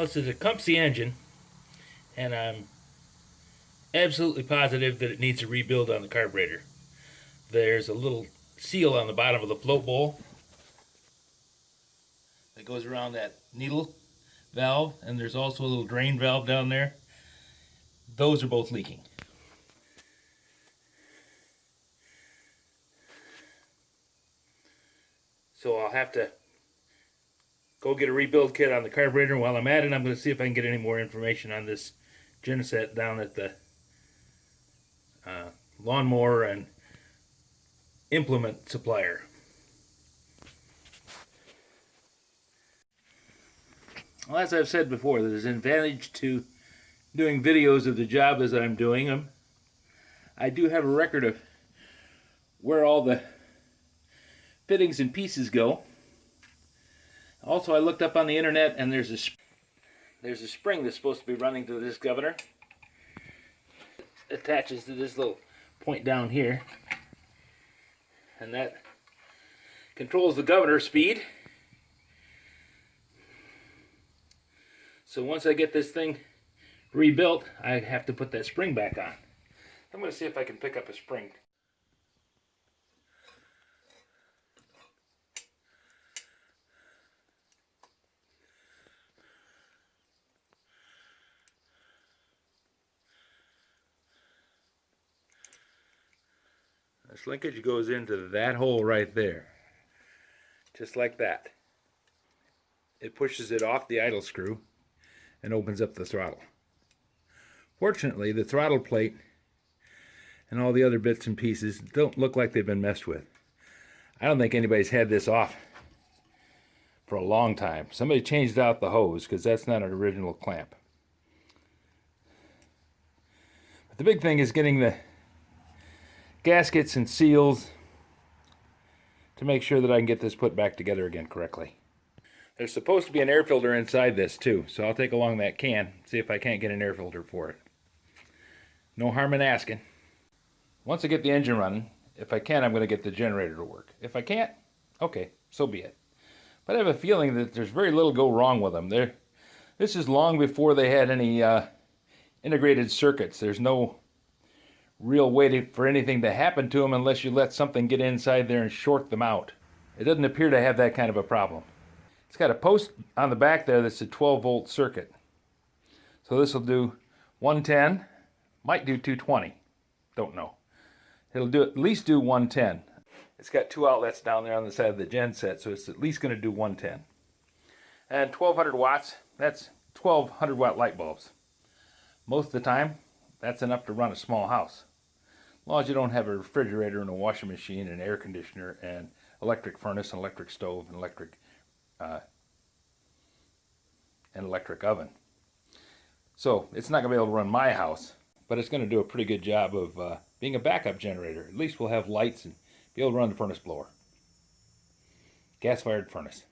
This is a Cumpsy engine, and I'm absolutely positive that it needs a rebuild on the carburetor. There's a little seal on the bottom of the float bowl that goes around that needle valve, and there's also a little drain valve down there. Those are both leaking. So I'll have to go get a rebuild kit on the carburetor. While I'm at it, I'm going to see if I can get any more information on this Generac down at the lawnmower and implement supplier. Well, as I've said before, there's an advantage to doing videos of the job as I'm doing them. I do have a record of where all the fittings and pieces go. Also, I looked up on the internet, and there's a spring that's supposed to be running to this governor. It attaches to this little point down here, and that controls the governor speed. So once I get this thing rebuilt, I have to put that spring back on. I'm going to see if I can pick up a spring. This linkage goes into that hole right there, just like that. It pushes it off the idle screw and opens up the throttle. Fortunately, the throttle plate and all the other bits and pieces don't look like they've been messed with. I don't think anybody's had this off for a long time. Somebody changed out the hose, because that's not an original clamp. But the big thing is getting the gaskets and seals to make sure that I can get this put back together again correctly. There's supposed to be an air filter inside this too, so I'll take along that can, see if I can't get an air filter for it. No harm in asking. Once I get the engine running, if I can, I'm going to get the generator to work. If I can't, okay, so be it. But I have a feeling that there's very little go wrong with them. This is long before they had any integrated circuits. There's no real way for anything to happen to them unless you let something get inside there and short them out. It doesn't appear to have that kind of a problem. It's got a post on the back there that's a 12-volt circuit. So this will do 110, might do 220, don't know. It'll do at least do 110. It's got two outlets down there on the side of the gen set, so it's at least going to do 110. And 1200 watts, that's 1200 watt light bulbs. Most of the time, that's enough to run a small house. As long as you don't have a refrigerator and a washing machine and air conditioner and electric furnace and electric stove and electric oven. So it's not going to be able to run my house, but it's going to do a pretty good job of being a backup generator. At least we'll have lights and be able to run the furnace blower. Gas-fired furnace.